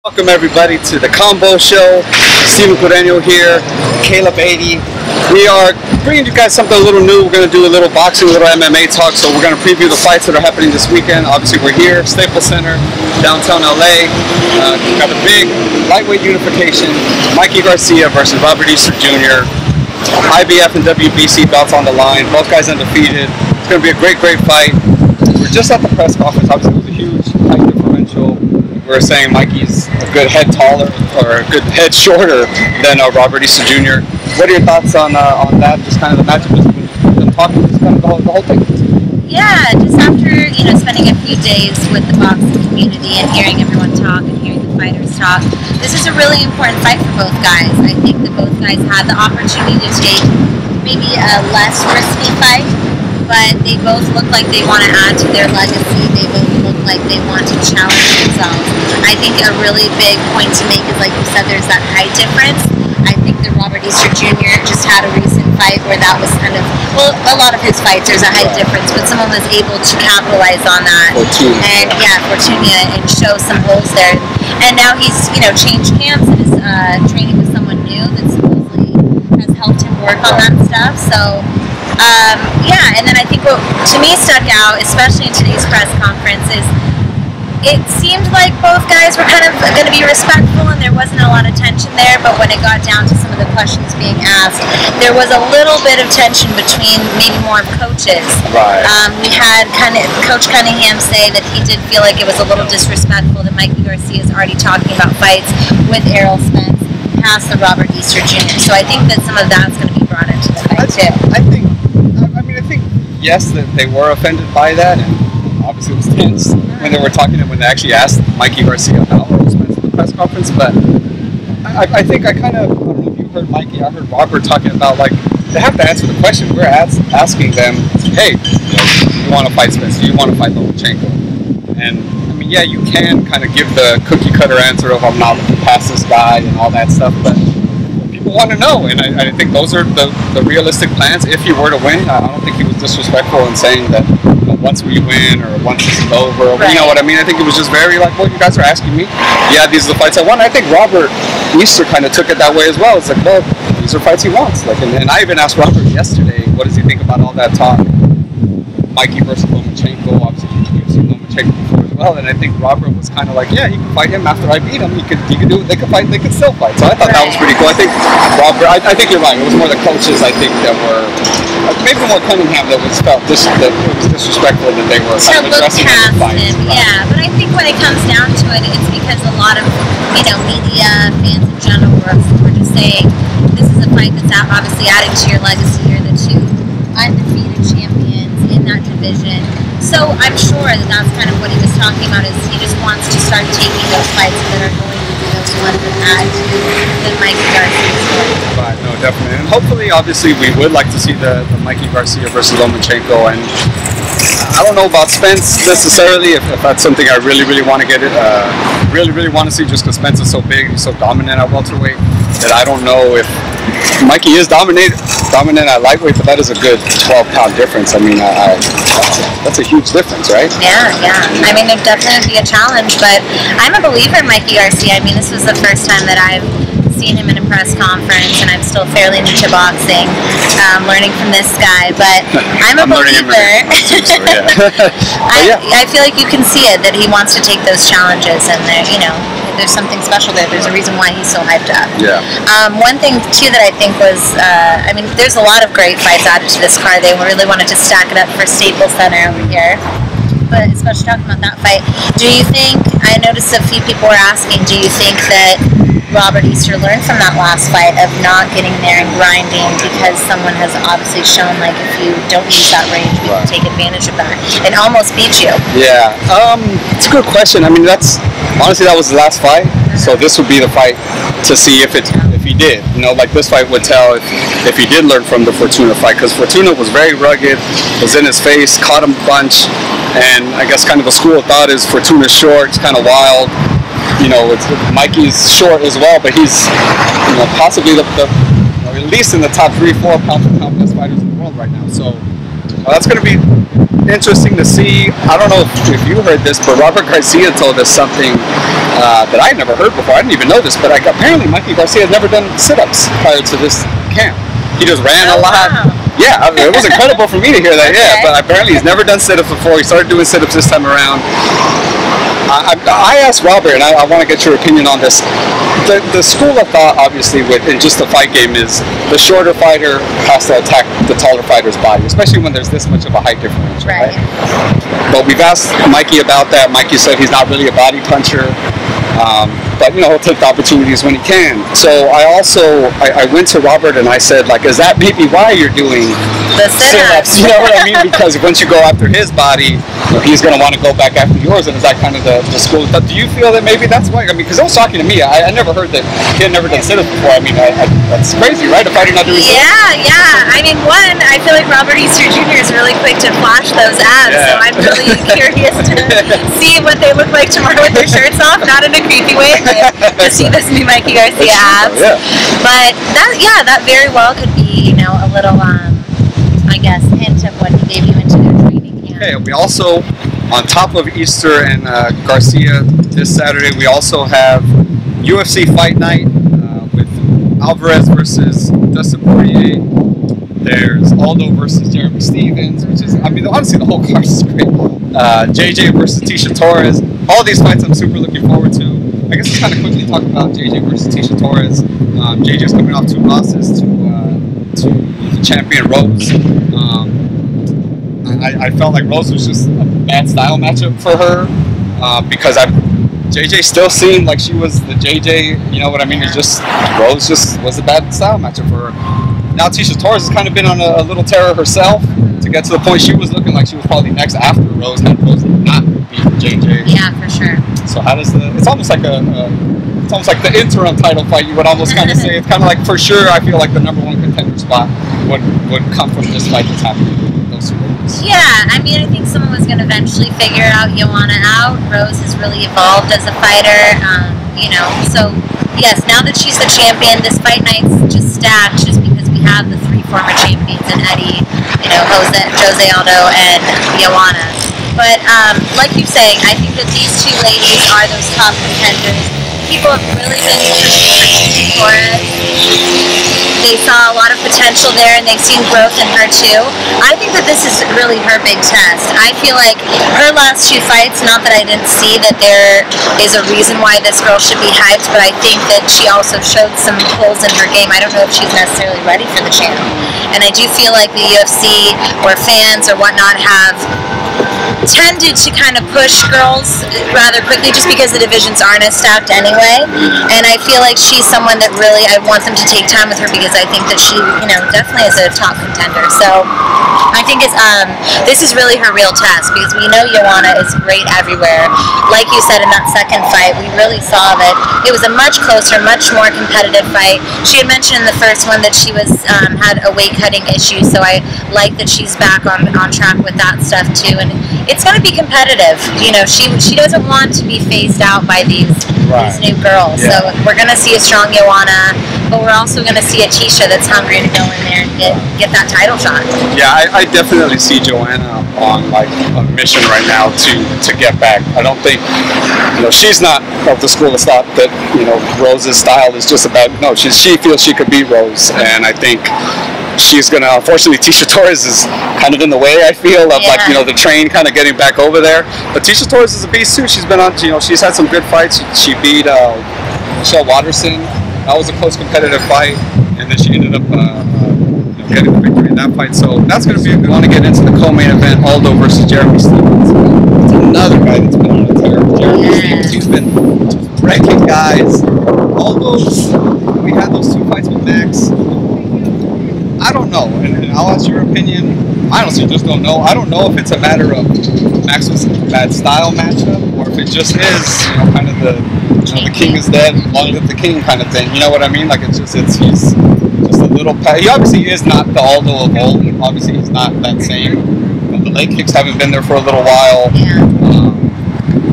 Welcome everybody to the Kombo show. Steven Cureño here, Caleb 80. We are bringing you guys something a little new. We're going to do a little boxing, a little MMA talk. So we're going to preview the fights that are happening this weekend. Obviously we're here, Staples Center, downtown LA. We've got a big lightweight unification. Mikey Garcia versus Robert Easter Jr. IBF and WBC belts on the line. Both guys undefeated. It's going to be a great fight. We're just at the press conference. Obviously it was a huge height differential. We're saying Mikey's a good head taller or a good head shorter than Robert Easter Jr. What are your thoughts on that? Just kind of the matchup, just been talking, just kind of the whole thing. Yeah, just after spending a few days with the boxing community and hearing everyone talk and hearing the fighters talk, this is a really important fight for both guys. I think that both guys had the opportunity to take maybe a less risky fight, but they both look like they want to add to their legacy. They both look like they want to challenge themselves. I think a really big point to make is, like you said, there's that height difference. I think that Robert Easter Jr. just had a recent fight where that was kind of, well, a lot of his fights there's a height difference, but someone was able to capitalize on that. And yeah, Fortuna, and show some holes there. And now he's, changed camps and is training with someone new that supposedly has helped him work on that stuff. So yeah, and then I think what to me stuck out, especially in today's press conference, is it seemed like both guys were kind of going to be respectful and there wasn't a lot of tension there, but when it got down to some of the questions being asked, there was a little bit of tension between maybe more of coaches. Right. We had Coach Cunningham say that he did feel like it was a little disrespectful that Mikey Garcia is already talking about fights with Errol Spence past the Robert Easter Jr. So I think that some of that's going to be brought into the fight too. I think yes, that they were offended by that, and obviously it was tense when they were talking and when they actually asked Mikey Garcia about Errol Spence at the press conference. But I think I don't know if you heard Mikey, I heard Robert talking about, like, they have to answer the question. We're asking them, hey, do you want to fight Spence? Do you want to fight Lomachenko? And I mean, yeah, you can kind of give the cookie cutter answer of I'm not looking past this guy and all that stuff, but people want to know, and I think those are the realistic plans. If you were to win, I don't think he was disrespectful in saying that once we win or once this is over, you know what I mean? I think it was just very like, well, you guys are asking me. Yeah, these are the fights I want. I think Robert Easter kind of took it that way as well. It's like, well, these are fights he wants. Like, and I even asked Robert yesterday, what does he think about all that talk? Mikey versus Lomachenko, obviously you've seen Lomachenko before as well, and I think Robert was kind of like, yeah, he can fight him after I beat him. He could do it. They could fight. They could still fight. So I thought that was pretty cool. I think Robert. I think you're right. It was more the coaches, I think, that were maybe more Cunningham that was felt that it was disrespectful that they were kind of addressing him. Yeah, but I think when it comes down to it, it's because a lot of media, fans in general, were just saying this is a fight that's obviously adding to your legacy. You're the two undefeated champions in that division. So I'm sure that that's kind of what he was talking about, is he just wants to start taking those fights that are going to be those ones that add to the Mikey Garcia story. Right, no, definitely. And hopefully, obviously, we would like to see the Mikey Garcia versus Lomachenko. And I don't know about Spence necessarily, if that's something I really want to get it, really want to see, just because Spence is so big, he's so dominant at welterweight, that I don't know if Mikey is dominant at lightweight, but that is a good 12-pound difference. I mean, that's a huge difference, right? Yeah. I mean, there'd definitely be a challenge, but I'm a believer in Mikey Garcia. I mean, this was the first time that I've seen him in a press conference, and I'm still fairly new to boxing, learning from this guy, but I'm a believer. I feel like you can see it, that he wants to take those challenges, and there's something special there. There's a reason why he's so hyped up. Yeah. One thing too that I think was, there's a lot of great fights added to this card. They really wanted to stack it up for Staples Center over here, but especially talking about that fight, do you think, I noticed a few people were asking, do you think that Robert Easter learned from that last fight of not getting there and grinding, because someone has obviously shown, like, if you don't use that range, we can take advantage of that and almost beat you? Yeah, it's a good question. I mean, honestly, that was the last fight, so this would be the fight to see if he did. Like this fight would tell if he did learn from the Fortuna fight, because Fortuna was very rugged, was in his face, caught him a bunch, and I guess kind of a school of thought is Fortuna's short, it's kind of wild. Mikey's short as well, but he's possibly at least in the top 3-4 pound-for-pound best fighters in the world right now. So that's going to be interesting to see. I don't know if you heard this, but Robert Garcia told us something that I had never heard before. I didn't even know this, but apparently Mikey Garcia had never done sit-ups prior to this camp. He just ran a lot. Wow. Yeah, I mean, it was incredible for me to hear that. Okay. Yeah, but apparently he's never done sit-ups before. He started doing sit-ups this time around. I asked Robert, and I want to get your opinion on this. The school of thought, obviously, in just the fight game is the shorter fighter has to attack the taller fighter's body, especially when there's this much of a height differential, right? But we've asked Mikey about that. Mikey said he's not really a body puncher. But he'll take the opportunities when he can. So I went to Robert and I said, like, is that maybe why you're doing the sit-ups? You know what I mean? Because once you go after his body, he's going to want to go back after yours, and is that kind of the school? Do you feel that maybe that's why? I mean, because it was shocking to me. I never heard that he had never done sit-ups before. I mean, that's crazy, right? A fighter not doing sit-ups? Yeah. I mean, I feel like Robert Easter Jr. is really quick to flash those abs, so I'm really curious to see what they look like tomorrow with their shirts off, not in a creepy way, to see this new Mikey Garcia abs. Yeah. But that very well could be, a little, I guess, hint of what he gave you into their training camp. Okay, we also, on top of Easter and Garcia this Saturday, we also have UFC Fight Night with Alvarez versus Dustin Poirier. There's Aldo versus Jeremy Stevens, which is, I mean, honestly, the whole card is great. JJ versus Tisha Torres. All these fights I'm super looking forward to. I guess let's kind of quickly talk about JJ versus Tisha Torres. JJ's coming off 2 losses to the champion Rose. I felt like Rose was just a bad style matchup for her because JJ still seemed like she was the JJ. You know what I mean? It's just Rose just was a bad style matchup for her. Now Tisha Torres has kind of been on a little terror herself to get to the point she was looking like she was probably next after Rose had Rose not beat JJ. Yeah, for sure. So how does it's almost like the interim title fight, you would almost kind of say. It's kind of like, for sure, I feel like the #1 contender spot would come from this fight that's happening with those two ladies. Yeah, I mean, I think someone was going to eventually figure Joanna out. Rose has really evolved as a fighter, so yes, now that she's the champion, this fight night's just stacked just because we have the 3 former champions in Eddie, Jose Aldo and Joanna. But like you're saying, I think that these 2 ladies are those top contenders. People have really been interested in Torres. They saw a lot of potential there, and they've seen growth in her too. I think that this is really her big test. I feel like her last 2 fights, not that I didn't see that there is a reason why this girl should be hyped, but I think that she also showed some holes in her game. I don't know if she's necessarily ready for the channel. And I do feel like the UFC or fans or whatnot have tended to kind of push girls rather quickly just because the divisions aren't as stacked anyway. And I feel like she's someone that really, I want them to take time with her because I think that she, definitely is a top contender. So I think this is really her real test because we know Joanna is great everywhere. Like you said in that second fight, we really saw that it was a much closer, much more competitive fight. She had mentioned in the first one that she was had a weight cutting issue, so I like that she's back on track with that stuff too. And it's going to be competitive. She doesn't want to be phased out by these new girls. Yeah. So we're going to see a strong Joanna, but we're also going to see a Tisha that's hungry to go in there and get that title shot. Yeah, I definitely see Joanna on like a mission right now to get back. I don't think she's not of the school of thought that Rose's style is just about she feels she could beat Rose, and I think she's gonna, unfortunately, Tisha Torres is kind of in the way, I feel, of the train kind of getting back over there. But Tisha Torres is a beast too. She's been on, she's had some good fights. She beat Michelle Watterson. That was a close competitive fight, and then she ended up getting the victory in that fight. So that's gonna be a good one to get into the co-main event. Aldo versus Jeremy Stevens. It's another guy that's been on a tear. Jeremy Stevens, he's been wrecking guys. Aldo's, we had those 2 fights with Max. I don't know, and I'll ask your opinion. I honestly just don't know. I don't know if it's a matter of Max was a bad style matchup, or if it just is, kind of the king is dead, long live the king kind of thing. You know what I mean? Like he's just a little. He obviously is not the Aldo of old. Obviously, he's not that same. The leg kicks haven't been there for a little while. Yeah.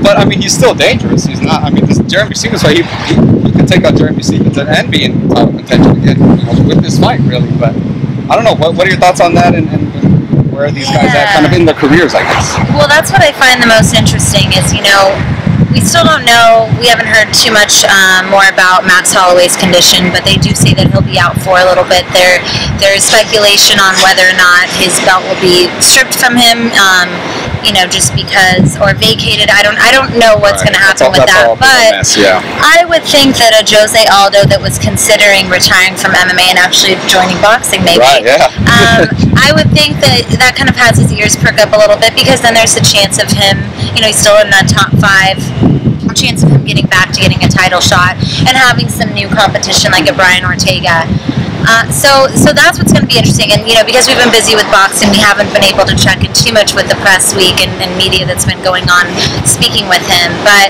But I mean, he's still dangerous. He's not. I mean, this Jeremy Stevens fight, he could take out Jeremy Stevens and be in title contention again, with this fight, really. But I don't know. What are your thoughts on that, and where are these guys at, kind of in their careers, I guess? Well, that's what I find the most interesting is, we still don't know. We haven't heard too much more about Max Holloway's condition, but they do say that he'll be out for a little bit. There's speculation on whether or not his belt will be stripped from him. Just because, or vacated. I don't know what's going to happen with that. But I would think that a Jose Aldo that was considering retiring from MMA and actually joining boxing, maybe. Right, yeah. I would think that kind of has his ears perk up a little bit, because then there's the chance of him, he's still in the top 5, chance of him getting back to getting a title shot and having some new competition like a Brian Ortega. So that's what's going to be interesting, and because we've been busy with boxing, we haven't been able to check in too much with the press week and media that's been going on speaking with him. But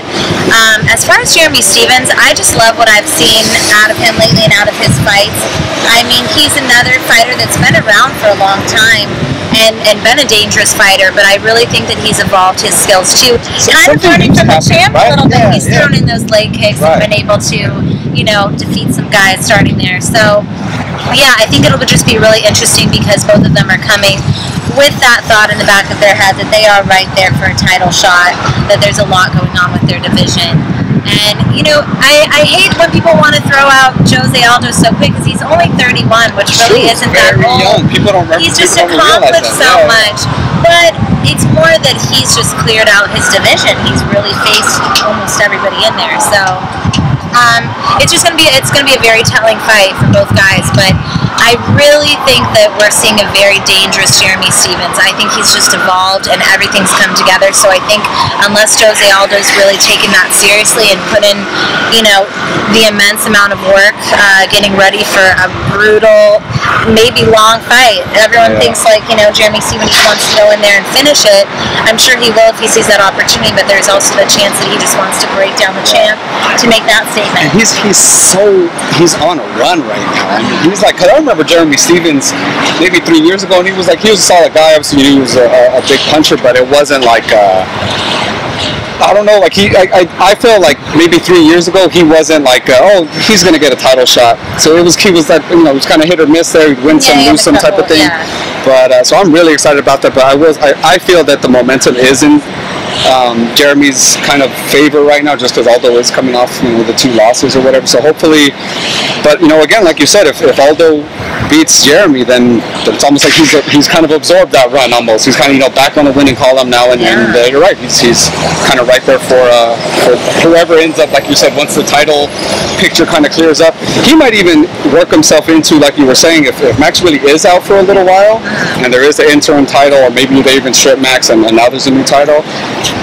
as far as Jeremy Stephens, I just love what I've seen out of him lately and out of his fights. I mean, he's another fighter that's been around for a long time and been a dangerous fighter, but I really think that he's evolved his skills too. Kind of learning from the champ a little bit. He's thrown in those leg kicks and been able to, defeat some guys starting there. So yeah, I think it'll just be really interesting, because both of them are coming with that thought in the back of their head that they are right there for a title shot, that there's a lot going on with their division. And, I hate when people want to throw out Jose Aldo so quick, because he's only 31, which really isn't that old. Young. People don't remember. He's just accomplished so much. But it's more that he's just cleared out his division. He's really faced almost everybody in there. So it's going to be a very telling fight for both guys, but I really think that we're seeing a very dangerous Jeremy Stephens. I think he's just evolved and everything's come together. So I think unless Jose Aldo's really taken that seriously and put in, the immense amount of work getting ready for a brutal, maybe long fight. Everyone thinks Jeremy Stephens just wants to go in there and finish it. I'm sure he will if he sees that opportunity, but there's also the chance that he just wants to break down the champ to make that statement. And he's on a run right now. I mean, he's like, cause I remember Jeremy Stephens maybe 3 years ago, and he was a solid guy. Obviously, he was a big puncher, but it wasn't like I don't know. Like I feel like maybe 3 years ago he wasn't like he's gonna get a title shot. So he was like it was kind of hit or miss there. He'd win some, lose some type of thing. Yeah. But so I'm really excited about that. But I feel that the momentum is in Jeremy's kind of favor right now, just because Aldo is coming off the 2 losses or whatever. So hopefully, but again, like you said, if Aldo beats Jeremy, then it's almost like he's kind of absorbed that run almost. He's kind of back on the winning column now, and you're right, he's kind of right there for whoever ends up, like you said, once the title picture kind of clears up. He might even work himself into, like you were saying, if Max really is out for a little while and there is an interim title, or maybe they even strip Max and now there's a new title.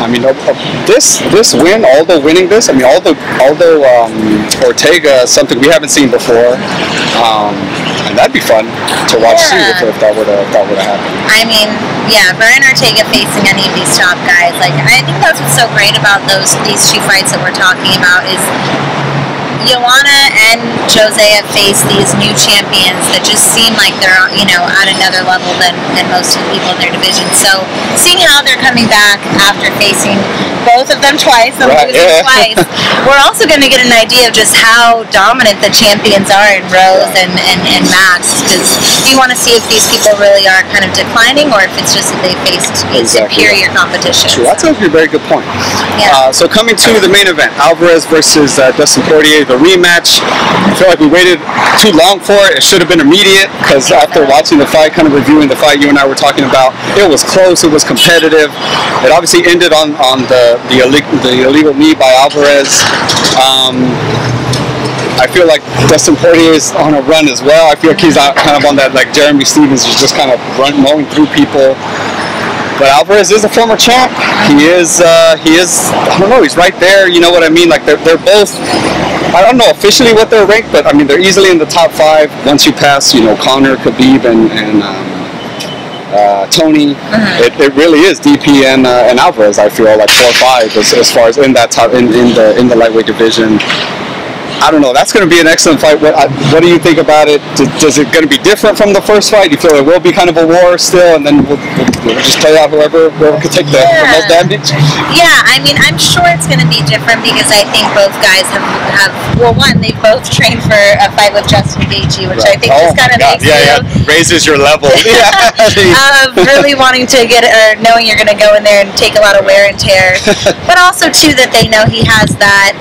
I mean, this win, Aldo winning this, I mean, Aldo Ortega is something we haven't seen before. And that'd be fun to watch too if that were to happen. I mean, Brian Ortega facing any of these top guys, like I think that's what's so great about these 2 fights that we're talking about is Joanna and Jose have faced these new champions that just seem like they're at another level than most of the people in their division. So seeing how they're coming back after facing both of them twice and losing twice, we're also going to get an idea of just how dominant the champions are in Rose and Max, because you want to see if these people really are kind of declining or if it's just that they faced superior competition. True, that's a very good point. Yeah. So coming to the main event, Alvarez versus Dustin Poirier, the rematch. I feel like we waited too long for it. It should have been immediate, because after watching the fight, kind of reviewing the fight you and I were talking about, it was close, it was competitive. It obviously ended on the illegal knee by Alvarez. I feel like Dustin Poirier is on a run as well. I feel like he's kind of on that, like Jeremy Stephens is just kind of mowing through people. But Alvarez is a former champ. He is, I don't know, he's right there, you know what I mean? Like they're both, I don't know officially what they're ranked, but I mean, they're easily in the top 5 once you pass, Conor, Khabib, and Tony. It really is DP and Alvarez. I feel like 4 or 5 as far as in that top in the lightweight division. I don't know. That's going to be an excellent fight. What do you think about it? Is it going to be different from the first fight? Do you feel it will be kind of a war still, and then we'll just play out whoever could take the most damage? Yeah, I mean, I'm sure it's going to be different because I think both guys have well, one, they've both trained for a fight with Justin Gaethje, which I think just kind of makes raises your level. Of really wanting to get or knowing you're going to go in there and take a lot of wear and tear, but also too that they know he has that.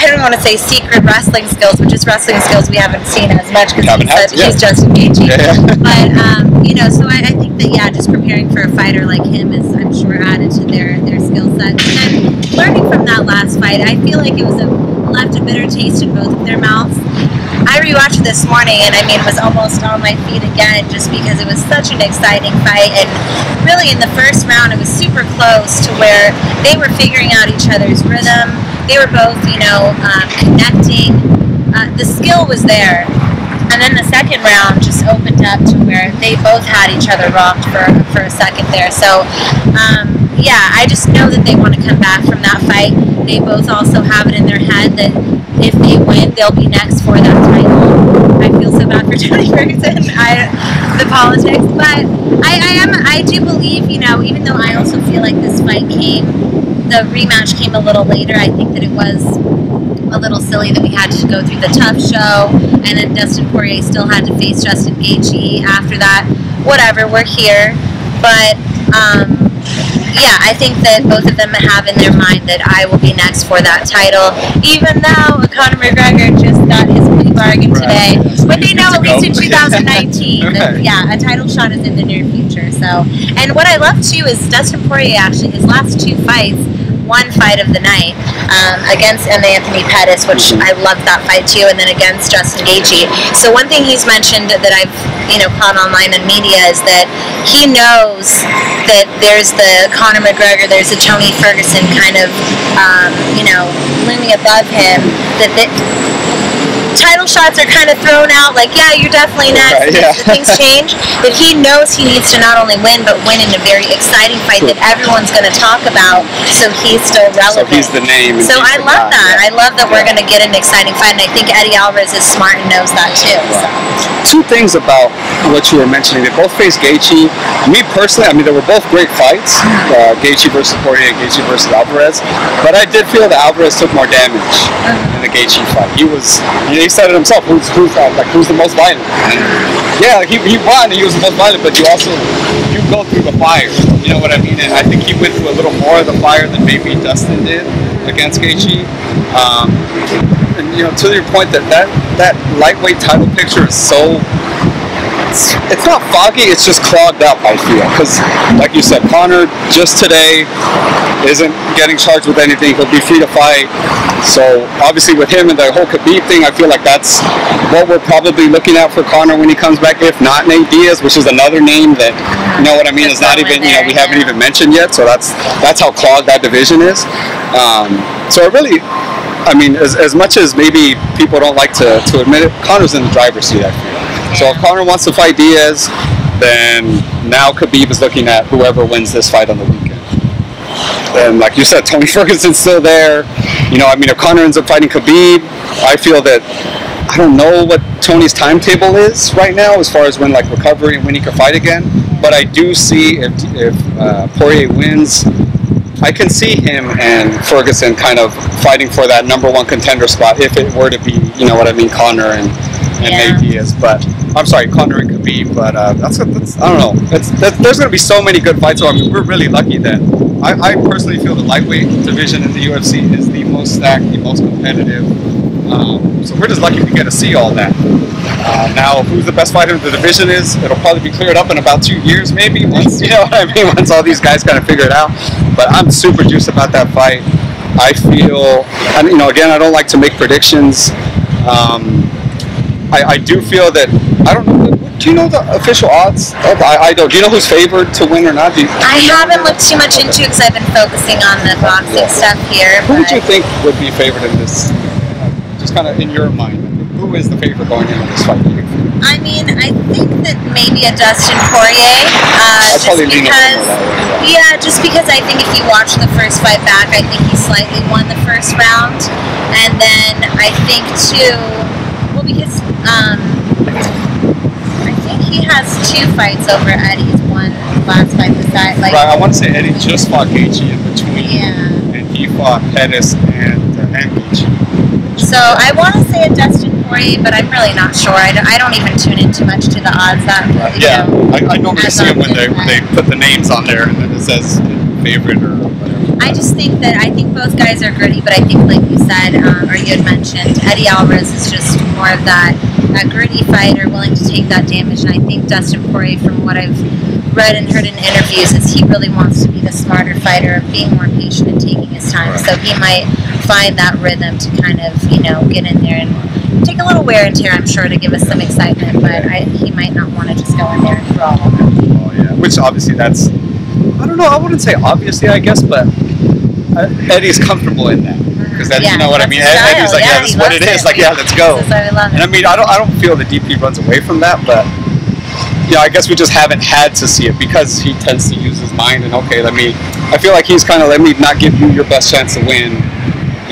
I don't want to say secret wrestling skills, which is wrestling skills we haven't seen as much because he's Justin Gaethje. But so I think that just preparing for a fighter like him is, I'm sure, added to their skill set. And then learning from that last fight, I feel like it was left a bitter taste in both of their mouths. I rewatched it this morning and I mean was almost on my feet again just because it was such an exciting fight, and really in the first round it was super close to where they were figuring out each other's rhythm. They were both, connecting. The skill was there. And then the second round just opened up to where they both had each other rocked for a second there. So, I just know that they want to come back from that fight. They both also have it in their head that if they win, they'll be next for that title. I feel so bad for Tony Ferguson, the politics. But I do believe, even though I also feel like this fight the rematch came a little later. I think that it was a little silly that we had to go through the tough show, and then Dustin Poirier still had to face Justin Gaethje after that. Whatever, we're here. But I think that both of them have in their mind that I will be next for that title, even though Conor McGregor just got his plea bargain today. But they know at least in 2019 that, a title shot is in the near future. So, and what I love too is Dustin Poirier actually, his last two fights, one fight of the night against Anthony Pettis, which I loved that fight too, and then against Justin Gaethje. So one thing he's mentioned that I've caught online in media is that he knows that there's the Conor McGregor, there's the Tony Ferguson kind of looming above him. That title shots are kind of thrown out, like, you're definitely next. Things change. That he knows he needs to not only win, but win in a very exciting fight that everyone's going to talk about, so he's still relevant. So he's the name. So I love that. I love that we're going to get an exciting fight, and I think Eddie Alvarez is smart and knows that too. So. Two things about what you were mentioning. They both faced Gaethje. Me personally, I mean, they were both great fights. Gaethje versus Poirier, Gaethje versus Alvarez. But I did feel that Alvarez took more damage in the Gaethje fight. He said it himself. Who's the most violent? And he won. He was the most violent. But you go through the fire. You know what I mean? And I think he went through a little more of the fire than maybe Dustin did against Gaethje. And to your point that lightweight title picture is so. It's not foggy, it's just clogged up, I feel. Because, like you said, Conor just today isn't getting charged with anything. He'll be free to fight. So, obviously, with him and the whole Khabib thing, I feel like that's what we're probably looking at for Conor when he comes back. If not Nate Diaz, which is another name that, is not even, we haven't even mentioned yet. So, that's how clogged that division is. So, it really, as much as maybe people don't like to admit it, Conor's in the driver's seat, I feel. So if Conor wants to fight Diaz, then now Khabib is looking at whoever wins this fight on the weekend. And like you said, Tony Ferguson's still there. If Conor ends up fighting Khabib, I feel that I don't know what Tony's timetable is right now as far as when recovery and when he can fight again. But I do see if Poirier wins, I can see him and Ferguson kind of fighting for that number one contender spot if it were to be, Conor and Nate Diaz. But I'm sorry, Conor and Khabib. But that's I don't know. There's going to be so many good fights. So we're really lucky that I personally feel the lightweight division in the UFC is the most stacked, the most competitive. So we're just lucky we get to see all that. Now, who's the best fighter in the division it'll probably be cleared up in about 2 years, maybe. Once once all these guys kind of figure it out. But I'm super juiced about that fight. I feel, and again, I don't like to make predictions. I do feel that, I don't know, do you know the official odds? I don't. Do you know who's favored to win or not? I haven't looked too much into it because I've been focusing on the boxing stuff here. Who would you think would be favored in this? Just kind of in your mind. who is the favorite going into this fight? I mean, I think that maybe a Dustin Poirier, just because I think if you watch the first fight back, I think he slightly won the first round, and then I think too, well, because I think he has 2 fights over Eddie's one last fight beside, like. Right, I want to say Eddie just fought Gaethje in between, and he fought Pettis and Gaethje. So I want to say a Dustin Poirier, but I'm really not sure. I don't even tune in too much to the odds. I normally see them when they put the names on there and then it says favorite or whatever. I just think both guys are gritty, but I think, like you said, or you had mentioned, Eddie Alvarez is just more of that gritty fighter, willing to take that damage. And I think Dustin Poirier, from what I've read and heard in interviews, is he really wants to be the smarter fighter, being more patient and taking his time. Right. So he might find that rhythm to kind of, get in there and take a little wear and tear, I'm sure, to give us some excitement, but he might not want to just go in there and throw all over. Oh, yeah. Which obviously that's, I don't know, I wouldn't say obviously, I guess, but Eddie's comfortable in that. Because you know what I mean? Eddie's like, this is what it is. Like, let's go. And I mean, I don't feel the DP runs away from that, but I guess we just haven't had to see it because he tends to use his mind and I feel like he's kind of, let me not give you your best chance to win.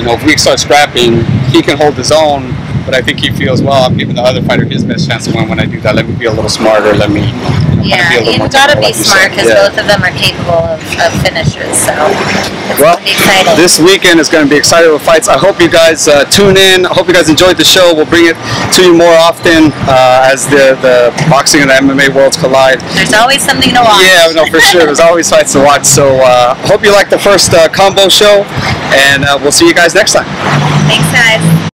If we start scrapping, he can hold his own, but I think he feels, well, I'm giving the other fighter his best chance to win when I do that. Let me be a little smarter. Let me you've got to be smart because both of them are capable of finishes. So it's going to be exciting. This weekend is going to be exciting with fights. I hope you guys tune in. I hope you guys enjoyed the show. We'll bring it to you more often as the boxing and the MMA worlds collide. The's always something to watch. Yeah, no, for sure. There's always fights to watch. So hope you liked the first Kombo show, and we'll see you guys next time. Thanks, guys.